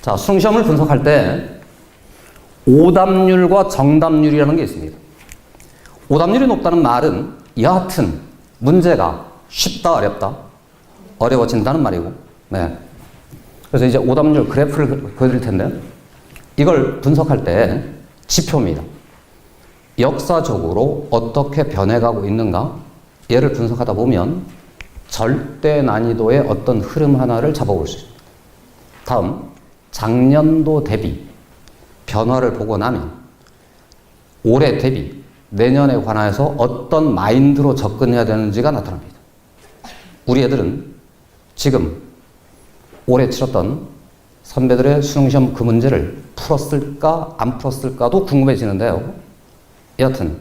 자, 수능시험을 분석할 때 오답률과 정답률이라는 게 있습니다. 오답률이 높다는 말은 여하튼 문제가 쉽다, 어렵다, 어려워진다는 말이고, 네. 그래서 이제 오답률 그래프를 보여드릴 텐데, 이걸 분석할 때 지표입니다. 역사적으로 어떻게 변해가고 있는가, 얘를 분석하다 보면 절대 난이도의 어떤 흐름 하나를 잡아볼 수 있습니다. 다음, 작년도 대비 변화를 보고 나면 올해 대비 내년에 관해서 어떤 마인드로 접근해야 되는지가 나타납니다. 우리 애들은 지금 올해 치렀던 선배들의 수능시험 그 문제를 풀었을까 안 풀었을까도 궁금해지는데요. 여하튼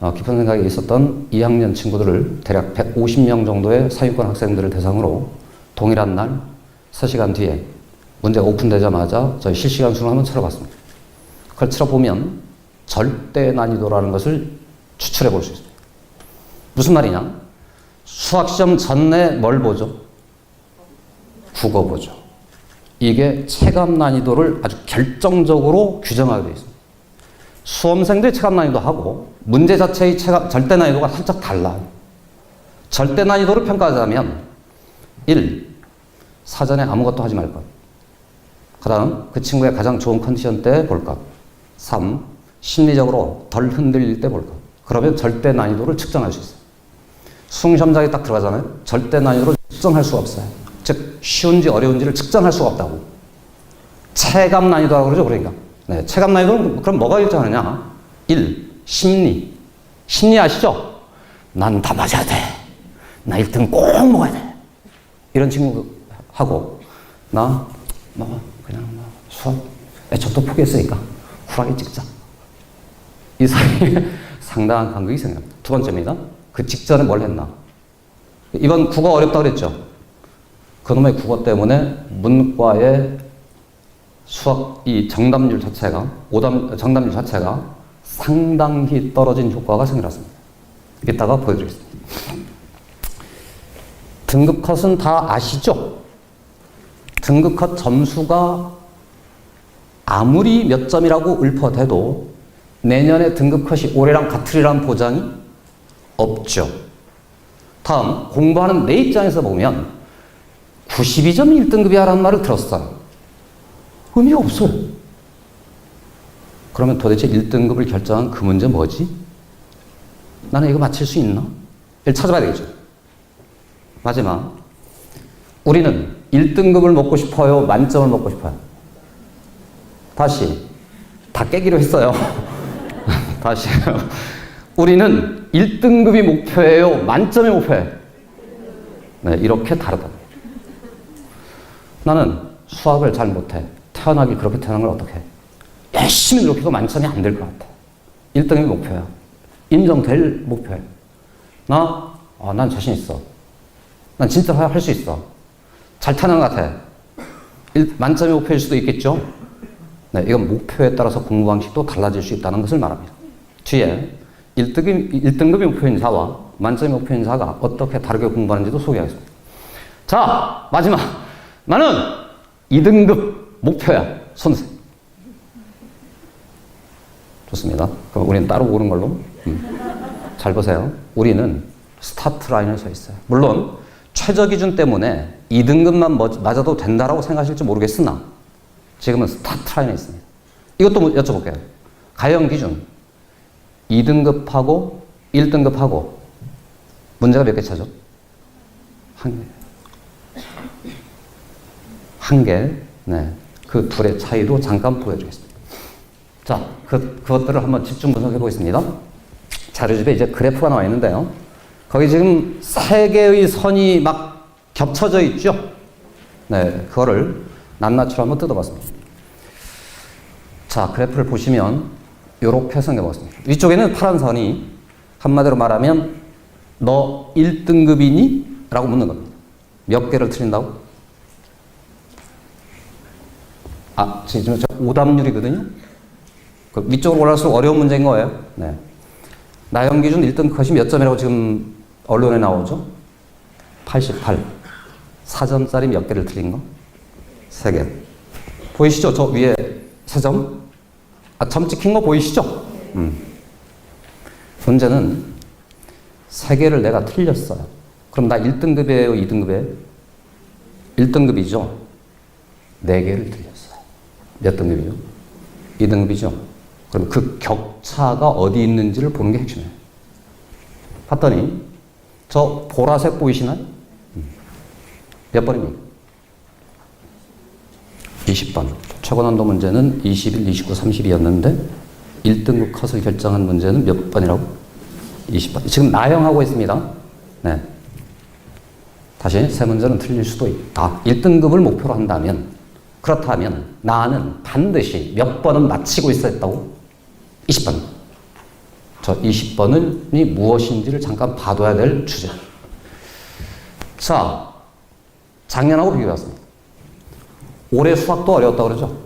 깊은 생각이 있었던 2학년 친구들을 대략 150명 정도의 상위권 학생들을 대상으로 동일한 날 3시간 뒤에 문제가 오픈되자마자 저희 실시간 수능 한번 치러봤습니다. 그걸 치러보면 절대 난이도라는 것을 추출해 볼 수 있습니다. 무슨 말이냐? 수학시험 전에 뭘 보죠? 국어 보죠. 이게 체감 난이도를 아주 결정적으로 규정하게 되어 있습니다. 수험생들의 체감 난이도 하고 문제 자체의 절대 난이도가 살짝 달라요. 절대 난이도를 평가하자면 1. 사전에 아무것도 하지 말 것. 그 다음 그 친구의 가장 좋은 컨디션 때 볼 것. 3. 심리적으로 덜 흔들릴 때 볼 것. 그러면 절대 난이도를 측정할 수 있어요. 수능시험장에 딱 들어가잖아요. 절대 난이도를 측정할 수가 없어요. 즉 쉬운지 어려운지를 측정할 수가 없다고. 체감 난이도라고 그러죠. 그러니까 네, 체감 난이도는 그럼 뭐가 일정하느냐? 1. 심리. 심리 아시죠? 난 다 맞아야 돼. 나 1등 꼭 먹어야 돼. 이런 친구하고 나 그냥 수학 애초부터 포기했으니까 쿨하게 찍자. 이 사이에 상당한 간극이 생깁니다. 두 번째입니다. 그 직전에 뭘 했나? 이번 국어 어렵다고 그랬죠? 그놈의 국어 때문에 문과의 수학 이 정답률 자체가 정답률 자체가 상당히 떨어진 효과가 생겨났습니다. 이따가 보여드리겠습니다. 등급컷은 다 아시죠? 등급컷 점수가 아무리 몇 점이라고 읊어대도 내년에 등급컷이 올해랑 같으리란 보장이 없죠. 다음, 공부하는 내 입장에서 보면 92점이 1등급이야라는 말을 들었어요. 의미가 없어요. 그러면 도대체 1등급을 결정한 그 문제 뭐지? 나는 이거 맞힐 수 있나? 이걸 찾아봐야 되겠죠. 마지막, 우리는 1등급을 먹고 싶어요? 만점을 먹고 싶어요? 다시, 다 깨기로 했어요. 다시. 우리는 1등급이 목표예요? 만점이 목표예요? 네, 이렇게 다르다. 나는 수학을 잘 못해. 태어나기 그렇게 태어난 걸 어떻게 해? 열심히 노력해도 만점이 안 될 것 같아. 1등이 목표야. 인정될 목표야. 난 자신 있어. 난 진짜 할 수 있어. 잘 타는 것 같아. 만점이 목표일 수도 있겠죠? 네, 이건 목표에 따라서 공부 방식도 달라질 수 있다는 것을 말합니다. 뒤에 1등급이 목표인 자와 만점이 목표인 자가 어떻게 다르게 공부하는지도 소개하겠습니다. 자, 마지막. 나는 2등급 목표야. 손세. 좋습니다. 그럼 우리는 따로 오는 걸로. 잘 보세요. 우리는 스타트 라인에 서 있어요. 물론 최저 기준 때문에 2등급만 맞아도 된다라고 생각하실지 모르겠으나 지금은 스타트 라인에 있습니다. 이것도 여쭤볼게요. 가형 기준 2등급하고 1등급하고 문제가 몇 개 차죠? 한 개. 네. 그 둘의 차이도 잠깐 보여드리겠습니다. 자, 그것들을 한번 집중 분석해 보겠습니다. 자료집에 이제 그래프가 나와 있는데요. 거기 지금 3개의 선이 막 겹쳐져 있죠? 네. 그거를 낱낱이로 한번 뜯어봤습니다. 자, 그래프를 보시면 이렇게 생겨봤습니다. 위쪽에는 파란 선이 한마디로 말하면 너 1등급이니? 라고 묻는 겁니다. 몇 개를 틀린다고? 지금 오답률이거든요? 그 위쪽으로 올라갈수록 어려운 문제인 거예요. 네. 나형 기준 1등 컷이 몇 점이라고 지금 언론에 나오죠? 88. 4점짜리 몇 개를 틀린 거? 3개. 보이시죠? 저 위에 세 점? 점 찍힌 거 보이시죠? 문제는 세 개를 내가 틀렸어요. 그럼 나 1등급이에요? 2등급이에요? 1등급이죠? 네 개를 틀렸어요. 몇 등급이죠? 2등급이죠? 그럼 그 격차가 어디 있는지를 보는 게 핵심이에요. 봤더니 저 보라색 보이시나요? 몇 번입니까? 20번. 최고난도 문제는 21, 29, 30이었는데 1등급 컷을 결정한 문제는 몇 번이라고? 20번. 지금 나형하고 있습니다. 네. 다시 세 문제는 틀릴 수도 있다. 1등급을 목표로 한다면, 그렇다면 나는 반드시 몇 번은 맞히고 있어야 했다고? 20번. 저 20번이 무엇인지를 잠깐 봐둬야 될 주제. 자, 작년하고 비교해봤습니다. 올해 수학도 어려웠다고 그러죠?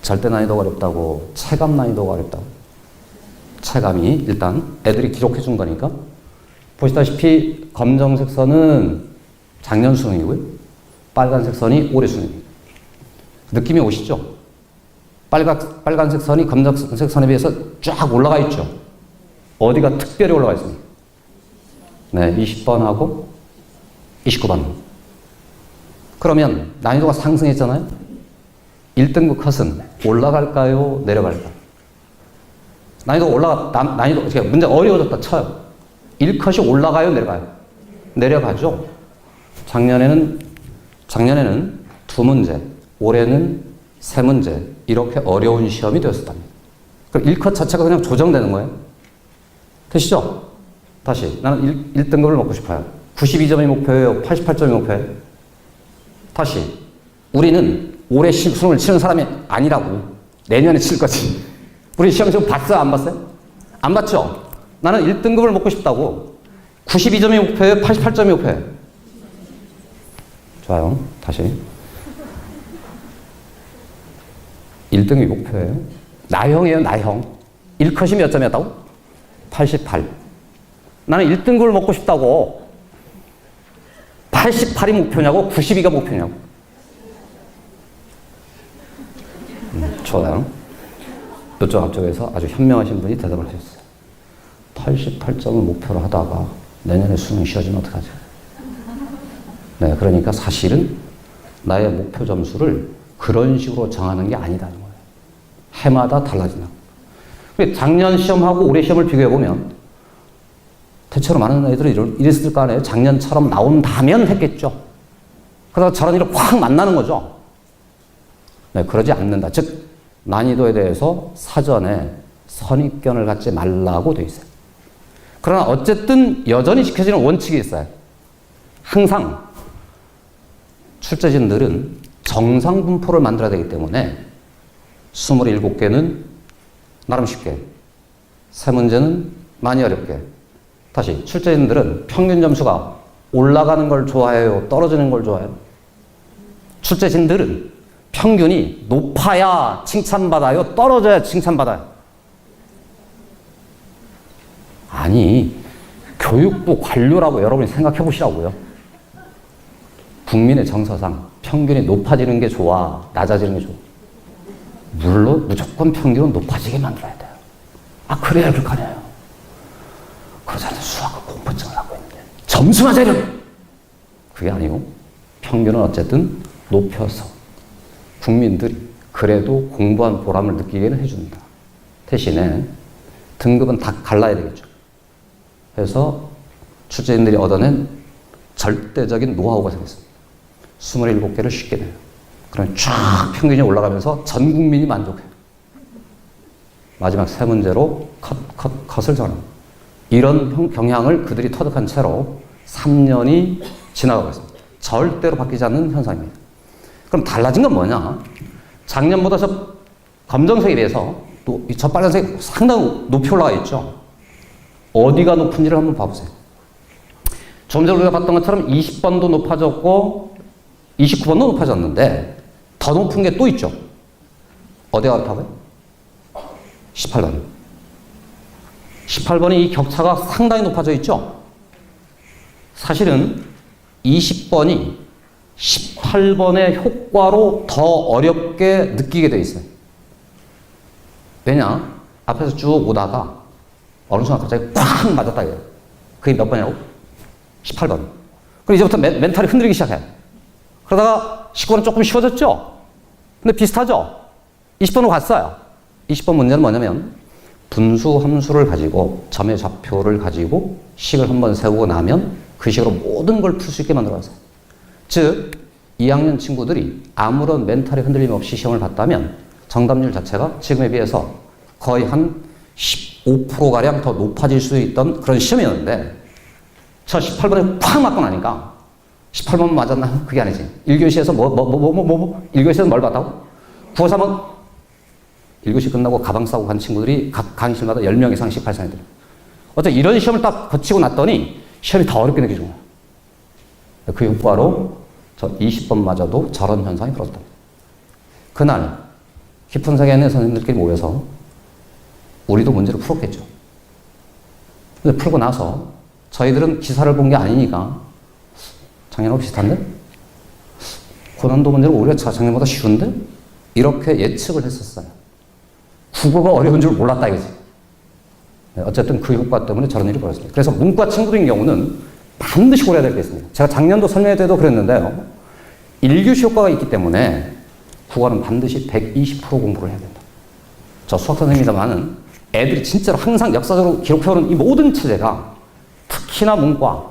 절대 난이도가 어렵다고, 체감 난이도가 어렵다고. 체감이 일단 애들이 기록해 준 거니까. 보시다시피 검정색 선은 작년 수능이고요. 빨간색 선이 올해 수능입니다. 느낌이 오시죠? 빨간색 선이 검정색 선에 비해서 쫙 올라가 있죠? 어디가 특별히 올라가 있습니까? 네, 20번하고 29번. 그러면 난이도가 상승했잖아요? 1등급 컷은 올라갈까요? 내려갈까요? 난이도, 문제 어려워졌다 쳐요. 1컷이 올라가요? 내려가요? 내려가죠? 작년에는 2문제, 올해는 3문제, 이렇게 어려운 시험이 되었습니다. 그럼 1컷 자체가 그냥 조정되는 거예요. 되시죠? 다시. 나는 1등급을 먹고 싶어요. 92점이 목표예요? 88점이 목표예요? 다시. 우리는 올해 수능을 치는 사람이 아니라고. 내년에 칠 거지. 우리 시험 지금 봤어요? 안 봤어요? 안 봤죠? 나는 1등급을 먹고 싶다고. 92점이 목표예요? 88점이 목표예요? 좋아요. 다시. 1등이 목표예요. 나형이에요, 나형. 1컷이 몇 점이었다고? 88. 나는 1등급을 먹고 싶다고. 88이 목표냐고? 92가 목표냐고? 좋아요. 이쪽 앞쪽에서 아주 현명하신 분이 대답을 하셨어요. 88점을 목표로 하다가 내년에 수능 쉬어지면 어떡하죠? 네, 그러니까 사실은 나의 목표 점수를 그런 식으로 정하는 게 아니다는 거예요. 해마다 달라진다. 작년 시험하고 올해 시험을 비교해보면 대체로 많은 애들이 이랬을 거 아니에요. 작년처럼 나온다면 했겠죠. 그러다가 저런 일을 확 만나는 거죠. 네, 그러지 않는다. 즉 난이도에 대해서 사전에 선입견을 갖지 말라고 돼 있어요. 그러나 어쨌든 여전히 지켜지는 원칙이 있어요. 항상 출제진들은 정상 분포를 만들어야 되기 때문에 27개는 나름 쉽게, 3문제는 많이 어렵게. 다시, 출제진들은 평균 점수가 올라가는 걸 좋아해요? 떨어지는 걸 좋아해요? 출제진들은 평균이 높아야 칭찬받아요? 떨어져야 칭찬받아요? 아니, 교육부 관료라고 여러분이 생각해 보시라고요. 국민의 정서상 평균이 높아지는 게 좋아? 낮아지는 게 좋아? 물론 무조건 평균은 높아지게 만들어야 돼요. 그래야 불가능해요. 그러잖아요. 수학을 공포증을 하고 있는데. 점수만 잘 그게 아니고 평균은 어쨌든 높여서 국민들이 그래도 공부한 보람을 느끼게는 해준다. 대신에 등급은 다 갈라야 되겠죠. 그래서 출제진들이 얻어낸 절대적인 노하우가 생겼습니다. 27개를 쉽게 내요. 그럼 쫙 평균이 올라가면서 전 국민이 만족해요. 마지막 3문제로 컷을 정합니다. 이런 경향을 그들이 터득한 채로 3년이 지나가고 있습니다. 절대로 바뀌지 않는 현상입니다. 그럼 달라진 건 뭐냐? 작년보다 저 검정색에 비해서 또 저 빨간색이 상당히 높이 올라가 있죠. 어디가 높은지를 한번 봐보세요. 좀 전에 우리가 봤던 것처럼 20번도 높아졌고 29번도 높아졌는데 더 높은 게 또 있죠. 어디가 높아요? 18번. 18번이 이 격차가 상당히 높아져 있죠. 사실은 20번이 18번의 효과로 더 어렵게 느끼게 돼 있어요. 왜냐? 앞에서 쭉 오다가 어느 순간 갑자기 꽉 맞았다 이거예요. 그게 몇 번이라고? 18번. 그럼 이제부터 멘탈이 흔들리기 시작해. 그러다가 19번은 조금 쉬워졌죠? 근데 비슷하죠? 20번으로 갔어요. 20번 문제는 뭐냐면 분수 함수를 가지고 점의 좌표를 가지고 식을 한번 세우고 나면 그 식으로 모든 걸 풀 수 있게 만들어놨어요. 즉 2학년 친구들이 아무런 멘탈의 흔들림 없이 시험을 봤다면 정답률 자체가 지금에 비해서 거의 한 15%가량 더 높아질 수 있던 그런 시험이었는데 저 18번에 팍 맞고 나니까 18번 맞았나? 그게 아니지. 1교시에서 1교시에서 뭘 봤다고? 국어사 한번 1교시 끝나고 가방 싸고 간 친구들이 각 강의실마다 10명 이상씩 발산해들어요. 어쨌든 이런 시험을 딱 거치고 났더니 시험이 더 어렵게 느껴지는 거예요. 그 효과로 저 20번 맞아도 저런 현상이 벌어졌다. 그날 깊은 세계 안에 선생님들끼리 모여서 우리도 문제를 풀었겠죠. 근데 풀고 나서 저희들은 기사를 본 게 아니니까 작년하고 비슷한데? 고난도 문제를 오히려 작년보다 쉬운데? 이렇게 예측을 했었어요. 국어가 어려운 줄 몰랐다 이거지. 어쨌든 그 효과 때문에 저런 일이 벌어졌습니다. 그래서 문과 친구들인 경우는 반드시 고려해야 될 게 있습니다. 제가 작년도 설명회 때도 그랬는데요. 1교시 효과가 있기 때문에 국어는 반드시 120% 공부를 해야 된다. 저 수학 선생님이다마는 애들이 진짜로 항상 역사적으로 기록해오는 이 모든 체제가 특히나 문과,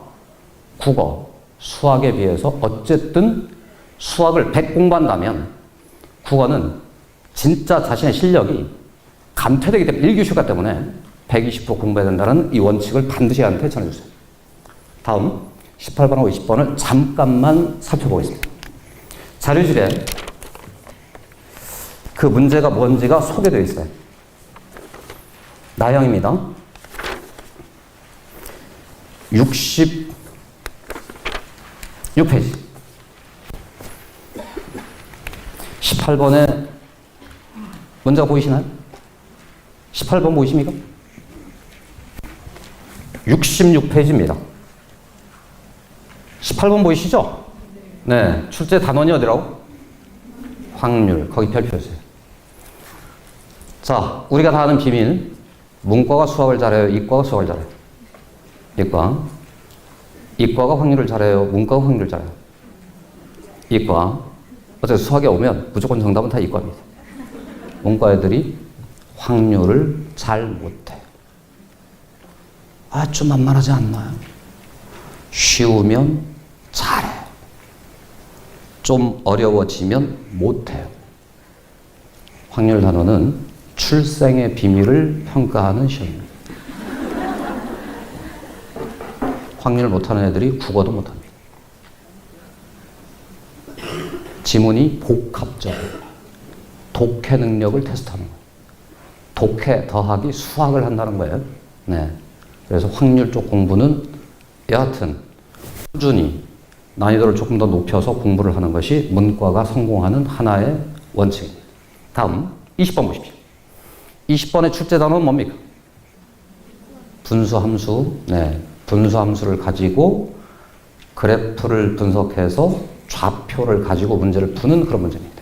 국어, 수학에 비해서 어쨌든 수학을 100 공부한다면 국어는 진짜 자신의 실력이 감퇴되기 때문에 1교시 효과 때문에 120% 공부해야 된다는 이 원칙을 반드시 한테 전해주세요. 다음 18번하고 20번을 잠깐만 살펴보겠습니다. 자료실에 그 문제가 뭔지가 소개되어 있어요. 나형입니다. 66페이지. 18번에 문제가 보이시나요? 18번 보이십니까? 66페이지입니다. 18번 보이시죠? 네. 출제 단원이 어디라고? 확률. 거기 별표였어요. 자, 우리가 다 아는 비밀. 문과가 수학을 잘해요? 이과가 수학을 잘해요? 이과. 이과가 확률을 잘해요? 문과가 확률을 잘해요? 이과. 어쨌든 수학에 오면 무조건 정답은 다 이과입니다. 문과 애들이 확률을 잘 못해요. 아, 좀 만만하지 않나요? 쉬우면 잘해요. 좀 어려워지면 못해요. 확률 단원은 출생의 비밀을 평가하는 시험입니다. 확률 못하는 애들이 국어도 못합니다. 지문이 복합적이에요. 독해 능력을 테스트하는 거예요. 독해 더하기 수학을 한다는 거예요. 네. 그래서 확률 쪽 공부는 여하튼 꾸준히 난이도를 조금 더 높여서 공부를 하는 것이 문과가 성공하는 하나의 원칙입니다. 다음 20번 보십시오. 20번의 출제 단어는 뭡니까? 분수함수. 네. 분수함수를 가지고 그래프를 분석해서 좌표를 가지고 문제를 푸는 그런 문제입니다.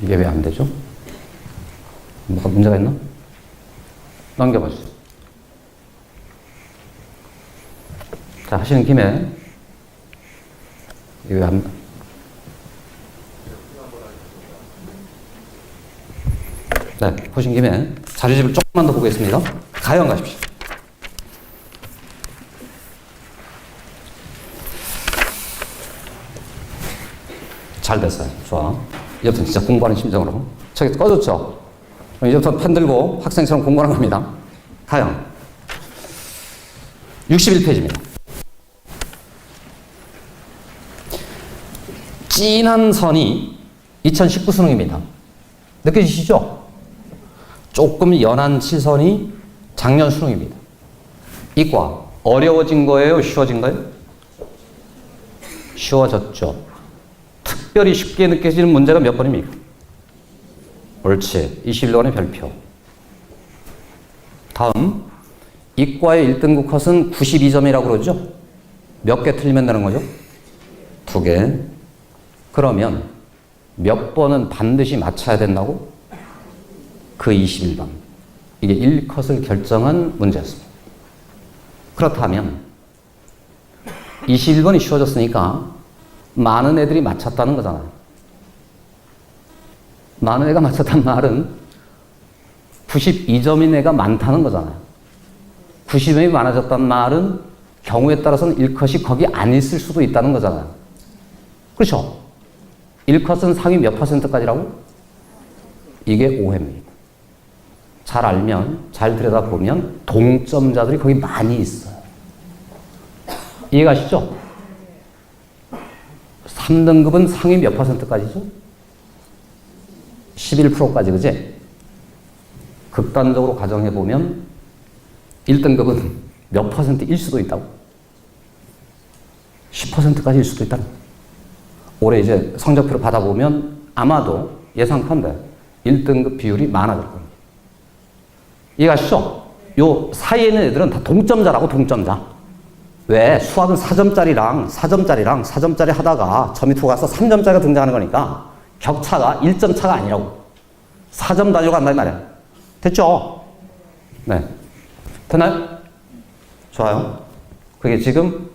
이게 왜 안 되죠? 뭐가 문제가 있나? 넘겨봐 주세요. 자, 하시는 김에 이거 한 네, 보신 김에 자료집을 조금만 더 보겠습니다. 가형 가십시오. 잘 됐어요. 좋아. 이제부터 진짜 공부하는 심정으로. 저기 꺼졌죠? 이제부터 펜 들고 학생처럼 공부하는 겁니다. 가형. 61페이지입니다. 진한 선이 2019 수능입니다. 느껴지시죠? 조금 연한 칠선이 작년 수능입니다. 이과 어려워진 거예요? 쉬워진 거예요? 쉬워졌죠. 특별히 쉽게 느껴지는 문제가 몇 번입니까? 옳지. 21번의 별표. 다음 이과의 1등급 컷은 92점이라고 그러죠? 몇 개 틀리면 되는 거죠? 2개. 그러면 몇 번은 반드시 맞춰야 된다고? 그 21번. 이게 1컷을 결정한 문제였습니다. 그렇다면 21번이 쉬워졌으니까 많은 애들이 맞췄다는 거잖아요. 많은 애가 맞췄다는 말은 92점인 애가 많다는 거잖아요. 90점이 많아졌다는 말은 경우에 따라서는 1컷이 거기 안 있을 수도 있다는 거잖아요. 그렇죠? 1컷은 상위 몇 %까지라고? 이게 오해입니다. 잘 알면, 잘 들여다보면 동점자들이 거기 많이 있어요. 이해가시죠? 3등급은 상위 몇 %까지죠? 11%까지, 그지? 극단적으로 가정해보면 1등급은 몇 %일 수도 있다고? 10%까지일 수도 있다는 거예요. 올해 이제 성적표를 받아보면 아마도 예상컨대 1등급 비율이 많아질 겁니다. 이해가시죠? 요 사이에 있는 애들은 다 동점자라고, 동점자. 왜? 수학은 4점짜리 하다가 저 밑으로 가서 3점짜리가 등장하는 거니까 격차가 1점 차가 아니라고. 4점 단위로 간단 말이야. 됐죠? 네. 됐나요? 좋아요. 그게 지금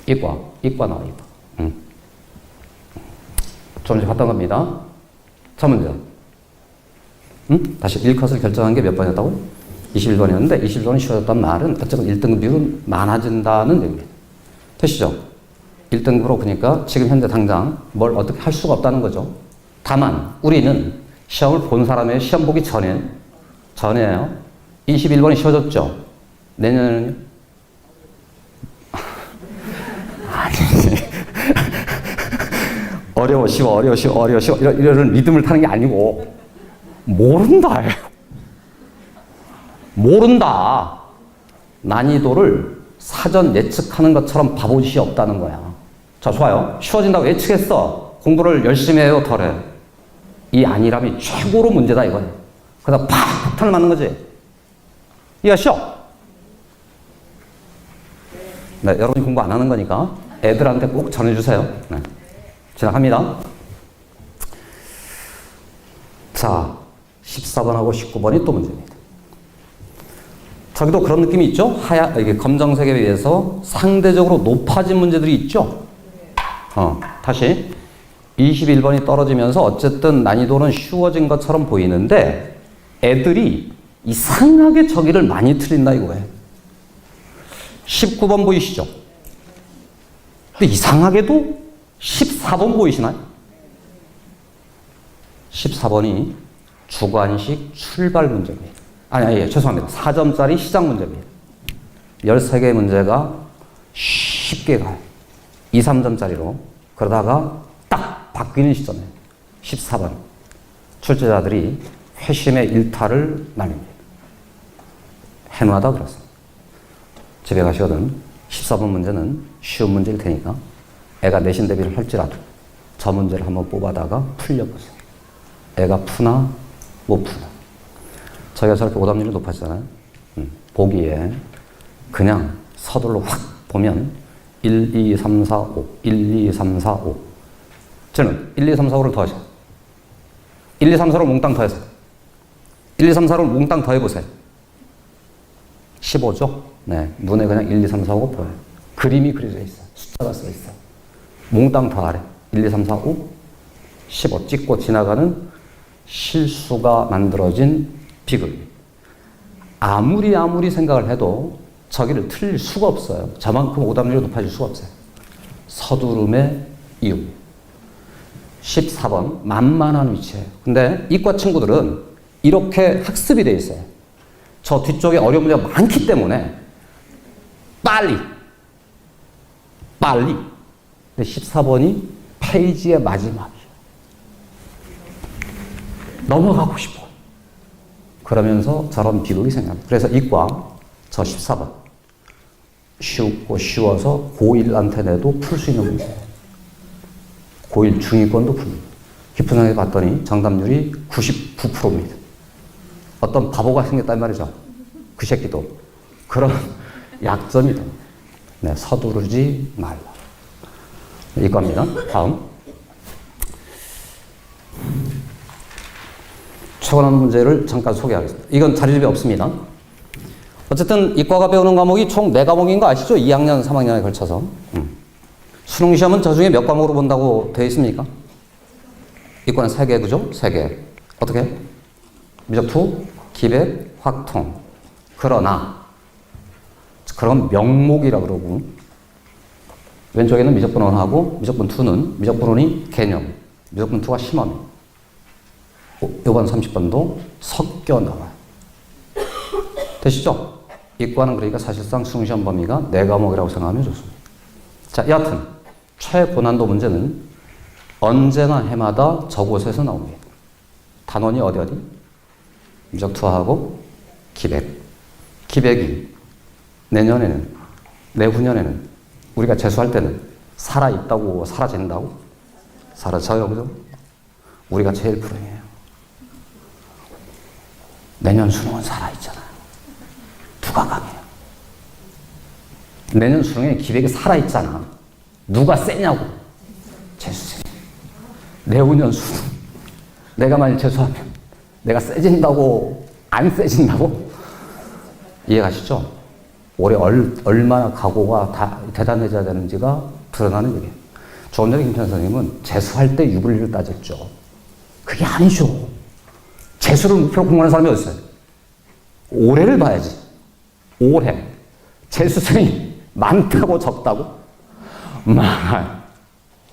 이과 나와, 이과. 좀 전에 봤던 겁니다. 첫 문제. 다시 1컷을 결정한 게 몇 번이었다고요? 21번이었는데 21번이 쉬워졌단 말은 어쨌든 1등급 비율은 많아진다는 얘기입니다. 되시죠? 1등급으로 그러니까 지금 현재 당장 뭘 어떻게 할 수가 없다는 거죠. 다만 우리는 시험을 본 사람의 시험 보기 전에요. 21번이 쉬워졌죠? 내년에는요? 아니 어려워 쉬워 이런 리듬을 타는 게 아니고 모른다. 난이도를 사전 예측하는 것처럼 바보짓이 없다는 거야. 자, 좋아요. 쉬워진다고 예측했어. 공부를 열심히 해요, 덜해. 이 안일함이 최고로 문제다, 이거예요. 그러다 팍! 폭탄을 맞는 거지. 이해하시죠? 네, 여러분이 공부 안 하는 거니까 애들한테 꼭 전해주세요. 네. 지나갑니다. 자, 14번하고 19번이 또 문제입니다. 저기도 그런 느낌이 있죠? 이게 검정색에 비해서 상대적으로 높아진 문제들이 있죠? 다시. 21번이 떨어지면서 어쨌든 난이도는 쉬워진 것처럼 보이는데 애들이 이상하게 저기를 많이 틀린다 이거예요. 19번 보이시죠? 근데 이상하게도 14번 보이시나요? 14번이 주관식 출발 문제입니다. 죄송합니다. 4점짜리 시작 문제입니다. 13개의 문제가 쉽게 가요. 2, 3점짜리로. 그러다가 딱 바뀌는 시점에 14번. 출제자들이 회심의 일탈을 날립니다. 해마다 그렇습니다. 집에 가시거든 14번 문제는 쉬운 문제일 테니까 애가 내신 대비를 할지라도 저 문제를 한번 뽑아다가 풀려보세요. 애가 푸나 못 푸나. 저희가 저렇게 오답률이 높아지잖아요. 보기에 그냥 서둘러 확 보면 1, 2, 3, 4, 5 1, 2, 3, 4, 5 저는 1, 2, 3, 4, 5를 더하세요. 1, 2, 3, 4를 몽땅 더해서 1, 2, 3, 4를 몽땅 더해보세요. 15죠? 네, 눈에 그냥 1, 2, 3, 4, 5 보여요. 그림이 그려져 있어요. 숫자가 써 있어요. 몽땅 더하래. 1, 2, 3, 4, 5 15 찍고 지나가는 실수가 만들어진 비글. 아무리 생각을 해도 저기를 틀릴 수가 없어요. 저만큼 오답률이 높아질 수가 없어요. 서두름의 이유. 14번 만만한 위치예요. 근데 이과 친구들은 이렇게 학습이 돼 있어요. 저 뒤쪽에 어려운 문제가 많기 때문에 빨리. 근데 14번이 페이지의 마지막이에요. 넘어가고 싶어. 그러면서 저런 비극이 생깁니다. 그래서 이과 저 14번 쉽고 쉬워서 고1한테 내도 풀 수 있는 문제예요. 고1 중위권도 풉니다. 깊은 생각에 봤더니 정답률이 99%입니다. 어떤 바보가 생겼단 말이죠. 그 새끼도. 그런 약점이 됩니다. 네, 서두르지 말라. 이겁니다. 다음. 최근한 문제를 잠깐 소개하겠습니다. 이건 자료집에 없습니다. 어쨌든 이과가 배우는 과목이 총 4과목인 거 아시죠? 2학년, 3학년에 걸쳐서. 수능 시험은 저 중에 몇 과목으로 본다고 되어 있습니까? 이과는 3개, 그죠? 3개. 어떻게? 미적투, 기백, 확통. 그러나 그런 명목이라 그러고 왼쪽에는 미적분원하고 미적분2는 미적분원이 개념, 미적분2가 심화입니다. 이번 30번도 섞여 나와요. 되시죠? 이과는 그러니까 사실상 수능시험 범위가 4과목이라고 생각하면 좋습니다. 자, 여하튼 최고난도 문제는 언제나 해마다 저곳에서 나옵니다. 단원이 어디? 미적투하고 기백. 기백이 내년에는, 내후년에는 우리가 재수할 때는 살아있다고 사라진다고? 사라져요, 그죠? 우리가 제일 불행해요. 내년 수능은 살아있잖아요. 누가 강해요? 내년 수능에 기백이 살아있잖아. 누가 세냐고. 재수생. 내후년 수능. 내가 만약 재수하면 내가 세진다고, 안 세진다고? 이해가시죠? 올해 얼마나 각오가 대단해져야 되는지가 드러나는 얘기예요. 조금 전에 김찬 선생님은 재수할 때 유불리를 따졌죠. 그게 아니죠. 재수를 목표로 공부하는 사람이 어디 있어요? 올해를 봐야지. 올해. 재수생이 많다고 적다고?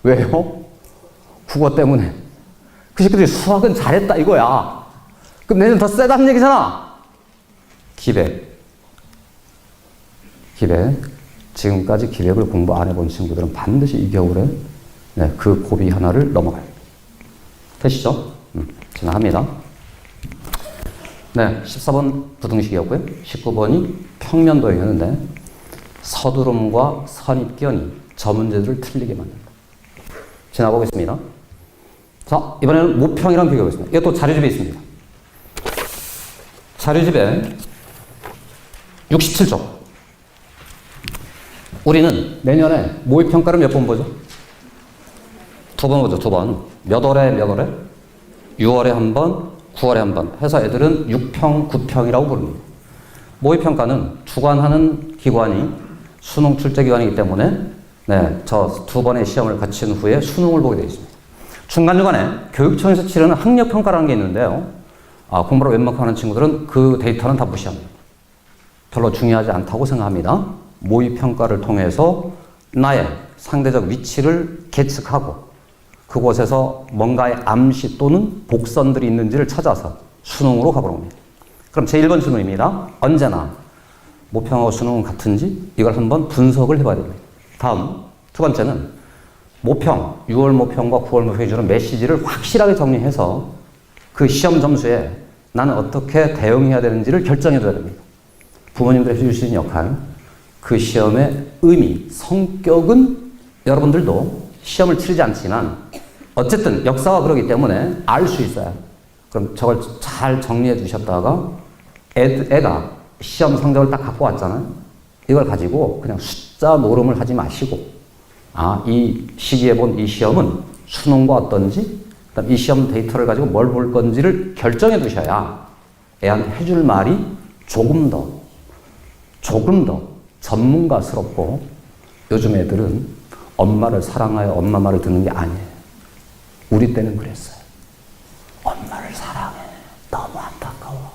왜요? 국어 때문에. 그 새끼들이 수학은 잘했다 이거야. 그럼 내년 더 세다는 얘기잖아. 기백. 지금까지 기백을 공부 안 해본 친구들은 반드시 이 겨울에 그 고비 하나를 넘어가요. 되시죠? 지나갑니다. 네, 14번 부등식이었고요. 19번이 평면도형이었는데 서두름과 선입견이 저 문제들을 틀리게 만든다. 지나보겠습니다. 자, 이번에는 모평이랑 비교하겠습니다. 이게 또 자료집에 있습니다. 자료집에 67쪽. 우리는 내년에 모의평가를 몇 번 보죠? 2번 보죠, 2번. 몇 월에? 6월에 한 번, 9월에 한 번 해서 애들은 6평, 9평이라고 부릅니다. 모의평가는 주관하는 기관이 수능 출제기관이기 때문에 저 2번의 시험을 거친 후에 수능을 보게 되어 있습니다. 중간중간에 교육청에서 치르는 학력평가라는 게 있는데요. 공부를 웬만큼 하는 친구들은 그 데이터는 다 무시합니다. 별로 중요하지 않다고 생각합니다. 모의평가를 통해서 나의 상대적 위치를 계측하고 그곳에서 뭔가의 암시 또는 복선들이 있는지를 찾아서 수능으로 가보는 겁니다. 그럼 제1번 질문입니다. 언제나 모평하고 수능은 같은지 이걸 한번 분석을 해봐야 됩니다. 다음 두 번째는 모평, 6월 모평과 9월 모평이 주는 메시지를 확실하게 정리해서 그 시험 점수에 나는 어떻게 대응해야 되는지를 결정해줘야 됩니다. 부모님들이 해주시는 역할, 그 시험의 의미, 성격은 여러분들도 시험을 치르지 않지만 어쨌든 역사가 그러기 때문에 알 수 있어요. 그럼 저걸 잘 정리해 두셨다가 애가 시험 성적을 딱 갖고 왔잖아요. 이걸 가지고 그냥 숫자 노름을 하지 마시고 이 시기에 본 이 시험은 수능과 어떤지 그다음 이 시험 데이터를 가지고 뭘 볼 건지를 결정해 두셔야 애한테 해줄 말이 조금 더 전문가스럽고 요즘 애들은 엄마를 사랑하여 엄마 말을 듣는 게 아니에요. 우리 때는 그랬어요. 엄마를 사랑해. 너무 안타까워.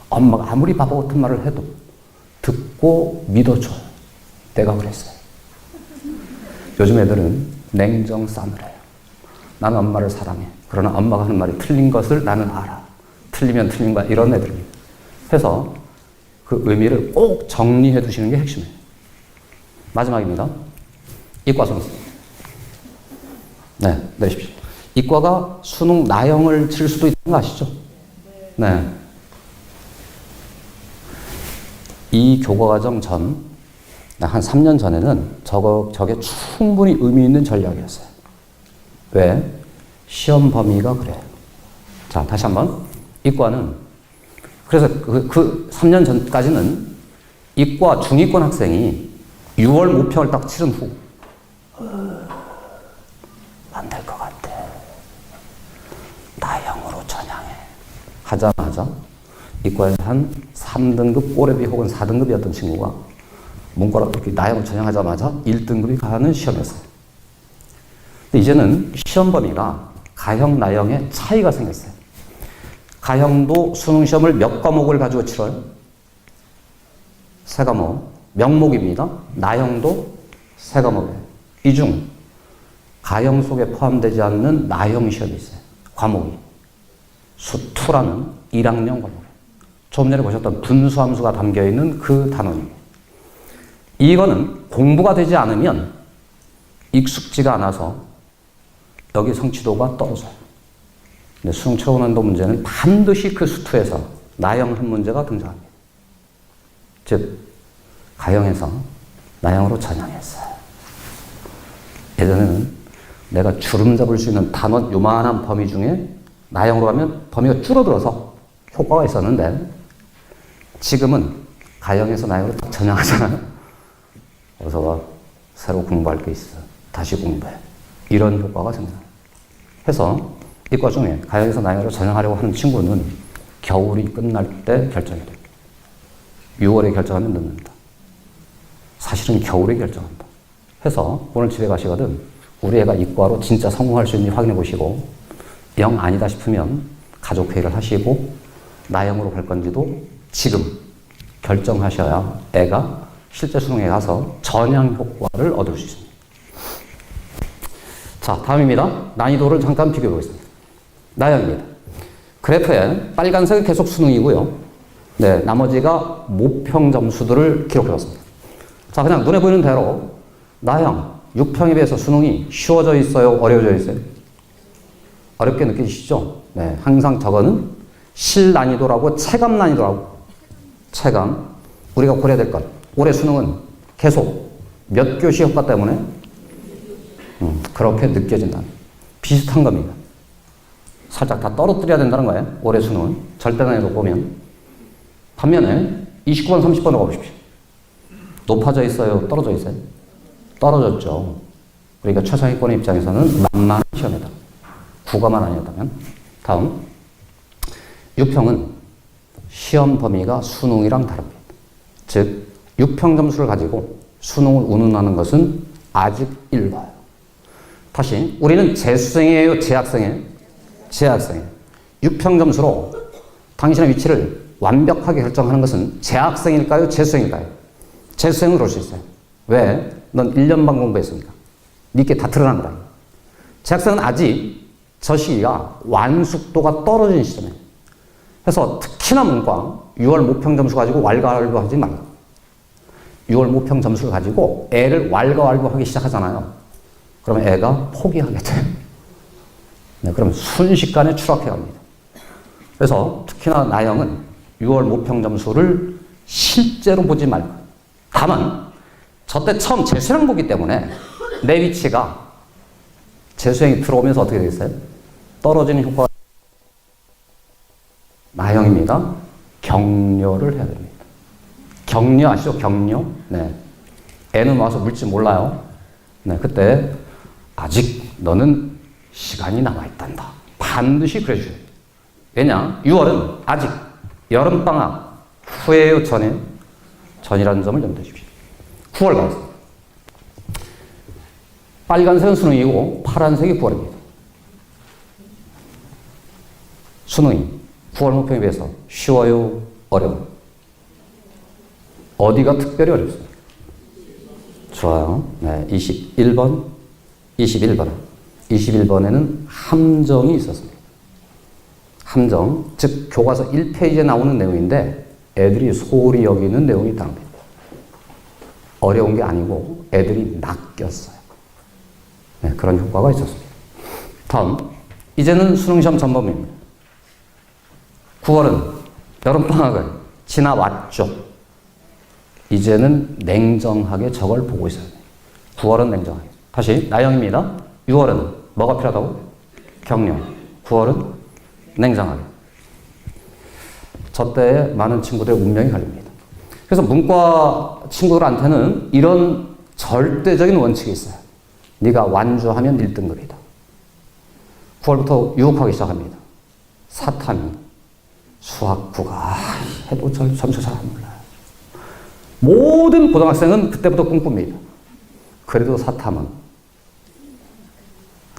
엄마가 아무리 바보 같은 말을 해도 듣고 믿어줘요. 내가 그랬어요. 요즘 애들은 냉정 싸늘해요. 나는 엄마를 사랑해. 그러나 엄마가 하는 말이 틀린 것을 나는 알아. 틀리면 틀린 거야. 이런 애들입니다. 해서 그 의미를 꼭 정리해 두시는 게 핵심이에요. 마지막입니다. 이과 점수. 내리십시오. 이과가 수능 나형을 칠 수도 있다는 거 아시죠? 네. 이 교과과정 전, 한 3년 전에는 저게 충분히 의미 있는 전략이었어요. 왜? 시험 범위가 그래요. 자, 다시 한번. 이과는 그래서 그 3년 전까지는 이과 중위권 학생이 6월 모평을 딱 치른 후 안 될 것 같아. 나형으로 전향해. 하자마자 이과에서 한 3등급 꼬레비 혹은 4등급이었던 친구가 문과로 이렇게 나형으로 전향하자마자 1등급이 가는 시험이었어요. 근데 이제는 시험 범위가 가형, 나형의 차이가 생겼어요. 가형도 수능 시험을 몇 과목을 가지고 치러요? 3과목. 명목입니다. 나형도 3과목이에요. 이 중 가형 속에 포함되지 않는 나형 시험이 있어요. 과목이. 수2라는 1학년 과목이에요. 조금 전에 보셨던 분수함수가 담겨있는 그 단원입니다. 이거는 공부가 되지 않으면 익숙지가 않아서 여기 성취도가 떨어져요. 근데 수능 최고난이도 문제는 반드시 그 수2에서 나형 한 문제가 등장합니다. 즉, 가형에서 나형으로 전향했어요. 예전에는 내가 주름 잡을 수 있는 단원 요만한 범위 중에 나형으로 가면 범위가 줄어들어서 효과가 있었는데 지금은 가형에서 나형으로 딱 전향하잖아요. 어서 와. 새로 공부할 게 있어. 다시 공부해. 이런 효과가 생겨요. 해서 이과 중에 가형에서 나형으로 전향하려고 하는 친구는 겨울이 끝날 때 결정이 됩니다. 6월에 결정하면 늦는다. 사실은 겨울에 결정한다. 해서 오늘 집에 가시거든 우리 애가 이과로 진짜 성공할 수 있는지 확인해 보시고 영 아니다 싶으면 가족회의를 하시고 나형으로 갈 건지도 지금 결정하셔야 애가 실제 수능에 가서 전향 효과를 얻을 수 있습니다. 자, 다음입니다. 난이도를 잠깐 비교해 보겠습니다. 나형입니다. 그래프에 빨간색이 계속 수능이고요. 네, 나머지가 모평 점수들을 기록해 봤습니다. 자, 그냥 눈에 보이는 대로 나형 6평에 비해서 수능이 쉬워져 있어요? 어려워져 있어요? 어렵게 느끼시죠? 네, 항상 저거는 실난이도라고 체감 난이도라고. 체감. 우리가 고려해야 될 것. 올해 수능은 계속 몇 교시 효과 때문에 그렇게 느껴진다. 비슷한 겁니다. 살짝 다 떨어뜨려야 된다는 거예요. 올해 수능은. 절대 난이도 보면. 반면에 29번, 30번을 봐보십시오. 높아져 있어요? 떨어져 있어요? 떨어졌죠. 그러니까 최상위권의 입장에서는 만만한 시험이다. 9가만 아니었다면. 다음. 6평은 시험 범위가 수능이랑 다릅니다. 즉 6평 점수를 가지고 수능을 운운하는 것은 아직 일과예요. 다시 우리는 재수생이에요? 재학생이에요? 재학생이에요. 6평 점수로 당신의 위치를 완벽하게 결정하는 것은 재학생일까요? 재수생일까요? 재수생은 그럴 수 있어요. 왜? 넌 1년 반 공부했으니까. 니께 다 드러난 거다. 재학생은 아직 저 시기가 완숙도가 떨어진 시점이에요. 그래서 특히나 문과 6월 모평 점수 가지고 왈가왈부하지 말고 6월 모평 점수를 가지고 애를 왈가왈부하기 시작하잖아요. 그러면 애가 포기하게 돼요. 네, 그러면 순식간에 추락해 갑니다. 그래서 특히나 나형은 6월 모평 점수를 실제로 보지 말고 다만 저때 처음 재수생 보기 때문에 내 위치가 재수생이 들어오면서 어떻게 되겠어요? 떨어지는 효과가 나형입니다. 격려를 해야 됩니다. 격려 아시죠? 격려. 네. 애는 와서 물지 몰라요. 네. 그때 아직 너는 시간이 남아있단다. 반드시 그래 주셔야 돼요. 왜냐? 6월은 아직 여름방학 후에요? 전에? 전이라는 점을 염두해 주십시오. 9월 가겠습니다. 빨간색은 수능이고 파란색이 9월입니다. 수능이 9월 모평에 비해서 쉬워요? 어려워요? 어디가 특별히 어렵습니까? 좋아요. 네, 21번, 21번. 21번에는 함정이 있었습니다. 함정, 즉 교과서 1페이지에 나오는 내용인데 애들이 소홀히 여기는 내용이 있다는 겁니다. 어려운 게 아니고 애들이 낚였어요. 네, 그런 효과가 있었습니다. 다음, 이제는 수능시험 전범위입니다. 9월은 여름방학을 지나왔죠. 이제는 냉정하게 저걸 보고 있어야 돼요. 9월은 냉정하게. 다시 나형입니다. 6월은 뭐가 필요하다고? 격려. 9월은 냉정하게. 저 때에 많은 친구들의 운명이 갈립니다. 그래서 문과 친구들한테는 이런 절대적인 원칙이 있어요. 네가 완주하면 1등급이다. 9월부터 유혹하기 시작합니다. 사탐이, 수학부가 해도 점수 잘 안 몰라요. 모든 고등학생은 그때부터 꿈꿉니다. 그래도 사탐은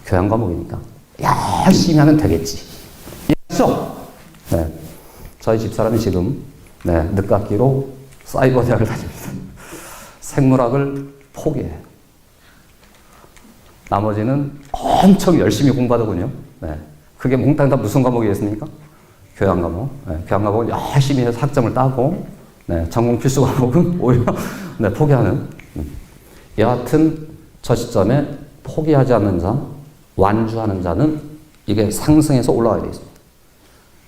교양 과목이니까 열심히 하면 되겠지. 이해하시죠? 네. 저희 집사람이 지금 늦깎이로 사이버 대학을 다닙니다. 생물학을 포기해요. 나머지는 엄청 열심히 공부하더군요. 네. 그게 몽땅 다 무슨 과목이겠습니까? 교양 과목. 네. 교양 과목은 열심히 해서 학점을 따고, 전공 필수 과목은 오히려 포기하는. 여하튼 저 시점에 포기하지 않는 자, 완주하는 자는 이게 상승해서 올라가야 되겠습니다.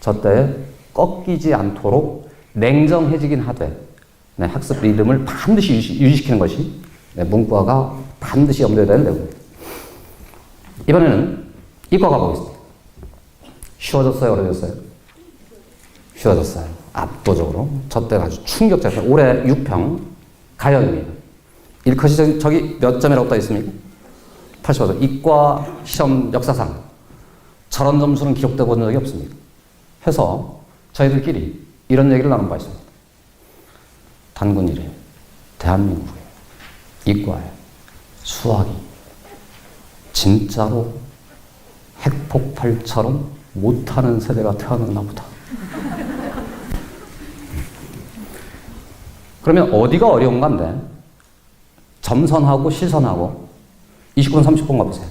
저 때에 꺾이지 않도록 냉정해지긴 하되 학습 리듬을 반드시 유지시키는 것이 문과가 반드시 염두에 둬야 내용입니다. 이번에는 이과 가보겠습니다. 쉬워졌어요? 어려졌어요? 쉬워졌어요. 압도적으로. 저 때는 아주 충격적이었어요. 올해 6평 가연입니다. 일컷이 저기 몇 점이라고 떠 있습니까? 85점. 이과 시험 역사상 저런 점수는 기록되어 본 적이 없습니다. 해서 저희들끼리 이런 얘기를 나눈 바 있습니다. 단군 이래 대한민국에 이과에 수학이 진짜로 핵폭발처럼 못하는 세대가 태어났나 보다. 그러면 어디가 어려운 건데 점선하고 실선하고 29분 30분 가보세요.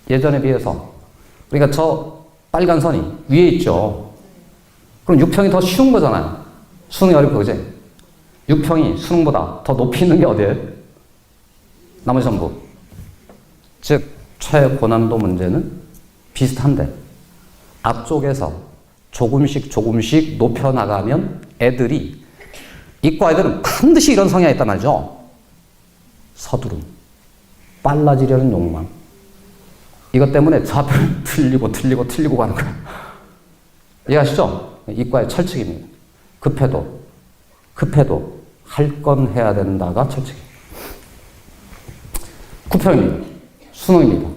예전에 비해서. 그러니까 저 빨간 선이 위에 있죠. 그럼 6평이 더 쉬운 거잖아요. 수능이 어렵고, 그지? 6평이 수능보다 더 높이 있는 게 어디예요? 나머지 전부. 즉, 최고난도 문제는 비슷한데, 앞쪽에서 조금씩 높여나가면 애들이, 이과 애들은 반드시 이런 성향이 있단 말이죠. 서두름, 빨라지려는 욕망. 이것 때문에 저 앞을 틀리고 가는 거예요. 이해하시죠? 이과의 철칙입니다. 급해도 할 건 해야 된다가 철칙입니다. 9평입니다. 수능입니다.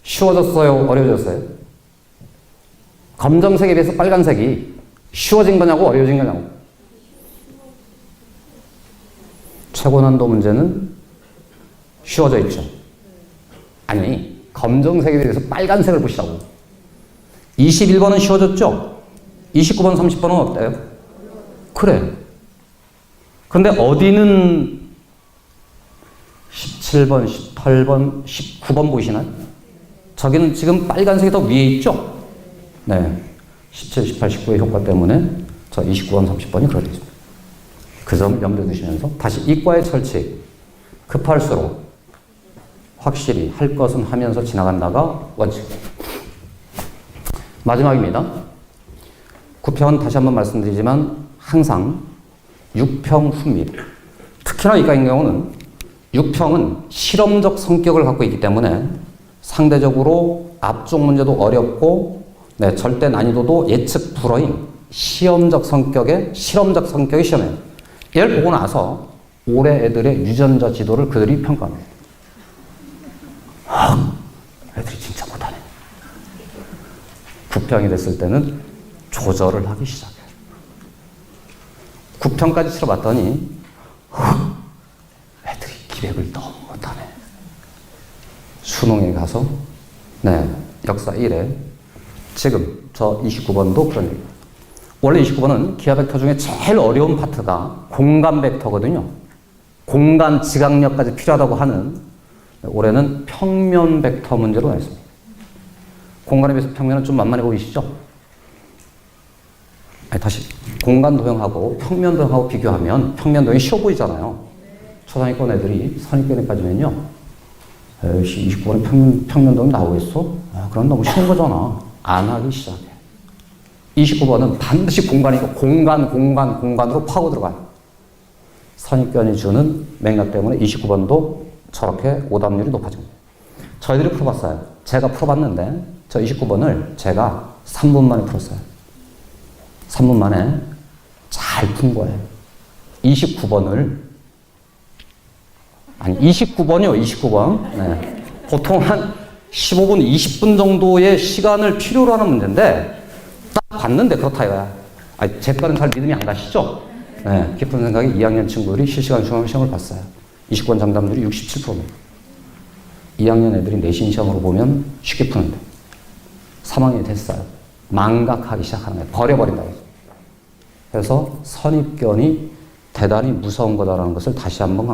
쉬워졌어요? 어려워졌어요? 검정색에 비해서 빨간색이 쉬워진 거냐고 어려워진 거냐고. 최고난도 문제는 쉬워져 있죠. 아니, 검정색에 대해서 빨간색을 보시라고. 21번은 쉬워졌죠? 29번, 30번은 어때요? 그래. 근데 어디는 17번, 18번, 19번 보이시나요? 저기는 지금 빨간색이 더 위에 있죠? 네. 17, 18, 19의 효과 때문에 저 29번, 30번이 그렇게 있습니다. 그 점 염두에 두시면서 다시 이과의 철칙. 급할수록 확실히 할 것은 하면서 지나간다가 원칙. 마지막입니다. 9평은 다시 한번 말씀드리지만 항상 6평 후입니다. 특히나 이과인 경우는 6평은 실험적 성격을 갖고 있기 때문에 상대적으로 앞쪽 문제도 어렵고 절대 난이도도 예측 불허인 실험적 성격의 시험이에요. 얘를 보고 나서 올해 애들의 유전자 지도를 그들이 평가합니다. 애들이 진짜 못하네. 9평이 됐을 때는 조절을 하기 시작해요. 9평까지 치러봤더니 애들이 기백을 너무 못하네. 수능에 가서 역사 1회 지금 저 29번도 그런 얘기예요. 원래 29번은 기하 벡터 중에 제일 어려운 파트가 공간 벡터거든요. 공간 지각력까지 필요하다고 하는 올해는 평면 벡터 문제로 나왔습니다. 공간에 비해서 평면은 좀 만만해 보이시죠? 다시 공간 도형하고 평면 도형하고 비교하면 평면 도형이 쉬워 보이잖아요. 초상위권 애들이 선입견에 빠지면요. 에이씨 29번에 평면 도형이 나오겠어? 그럼 너무 쉬운 거잖아. 안 하기 시작해. 29번은 반드시 공간이고 공간으로 파고 들어가요. 선입견이 주는 맥락 때문에 29번도 저렇게 오답률이 높아집니다. 저희들이 풀어봤어요. 제가 풀어봤는데 저 29번을 제가 3분 만에 풀었어요. 3분 만에 잘 푼 거예요. 29번을. 아니, 29번이요, 29번. 네. 보통 한 15분, 20분 정도의 시간을 필요로 하는 문제인데, 딱 봤는데 그렇다 이거야. 아니, 제 거는 잘 믿음이 안 가시죠? 네. 깊은 생각에 2학년 친구들이 실시간 시험을 봤어요. 29번 정답률이 67%입니다. 2학년 애들이 내신 시험으로 보면 쉽게 푸는데 3학년이 됐어요. 망각하기 시작하는 거예요. 버려버린다고. 그래서 선입견이 대단히 무서운 거다라는 것을 다시 한번